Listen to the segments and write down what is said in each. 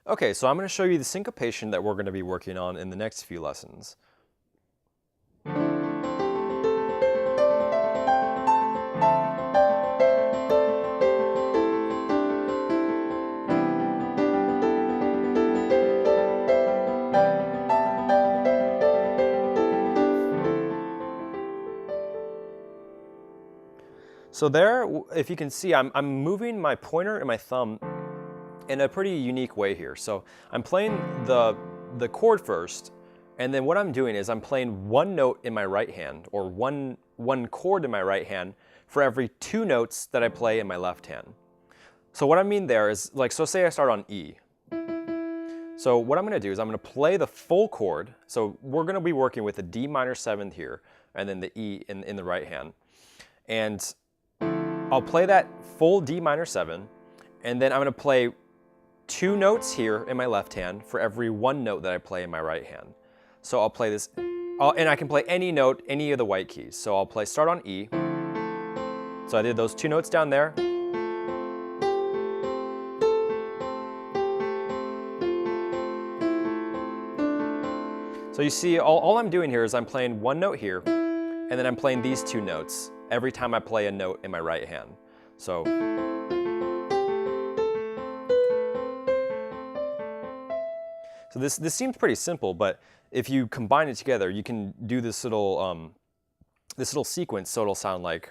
Okay, so I'm going to show you the syncopation that we're going to be working on in the next few lessons. So there, if you can see, I'm moving my pointer and my thumb in a pretty unique way here. So I'm playing the chord first, and then what I'm doing is I'm playing one note in my right hand, or one chord in my right hand, for every two notes that I play in my left hand. So what I mean there is, like, so say I start on E. So what I'm going to do is I'm going to play the full chord. So we're going to be working with the D minor 7th here, and then the E in the right hand. And I'll play that full D minor 7, and then I'm going to play two notes here in my left hand for every one note that I play in my right hand. So I'll play this, and I can play any note, any of the white keys. So I'll start on E. So I did those two notes down there. So you see, all I'm doing here is I'm playing one note here, and then I'm playing these two notes every time I play a note in my right hand. So this seems pretty simple, but if you combine it together, you can do this little sequence, so it'll sound like.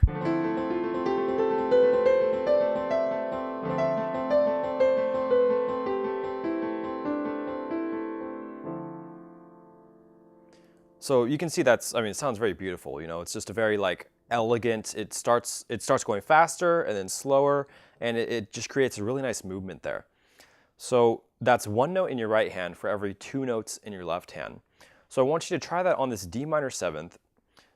So you can see that's, I mean, it sounds very beautiful, you know, it's just a very like elegant, it starts going faster and then slower, and it just creates a really nice movement there. So that's one note in your right hand for every two notes in your left hand. So I want you to try that on this D minor 7th.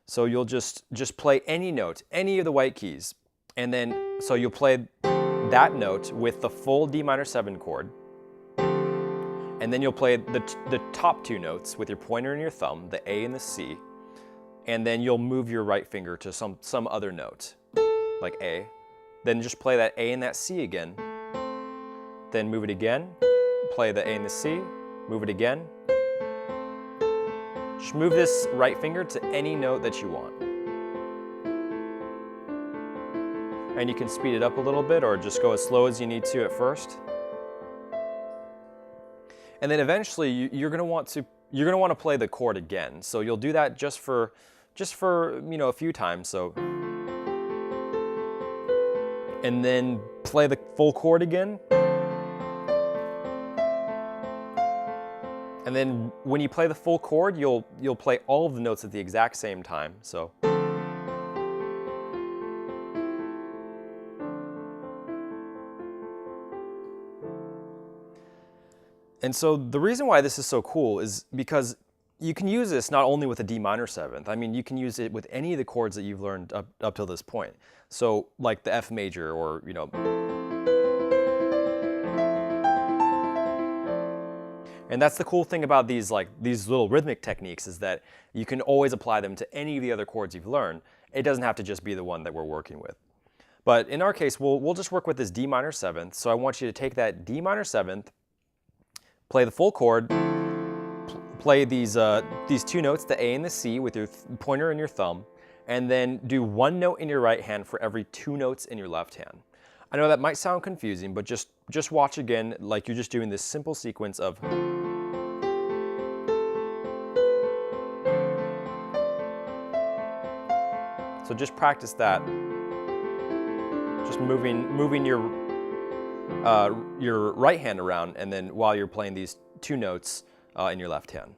So you'll just play any note, any of the white keys, and then, so you'll play that note with the full D minor 7 chord. And then you'll play the top two notes with your pointer and your thumb, the A and the C, and then you'll move your right finger to some other note, like A. Then just play that A and that C again. Then move it again, play the A and the C, move it again. Just move this right finger to any note that you want. And you can speed it up a little bit or just go as slow as you need to at first. And then eventually you're going to want to play the chord again. So you'll do that just for you know, a few times. So, and then play the full chord again. And then when you play the full chord, you'll play all of the notes at the exact same time. So. And so the reason why this is so cool is because you can use this not only with a D minor 7th, I mean, you can use it with any of the chords that you've learned up till this point. So like the F major, or, you know. And that's the cool thing about these little rhythmic techniques, is that you can always apply them to any of the other chords you've learned. It doesn't have to just be the one that we're working with. But in our case, we'll just work with this D minor 7th. So I want you to take that D minor 7th, play the full chord, play these two notes, the A and the C, with your pointer and your thumb, and then do one note in your right hand for every two notes in your left hand. I know that might sound confusing, but just watch again, like you're just doing this simple sequence of. So just practice that. Just moving your right hand around, and then while you're playing these two notes in your left hand.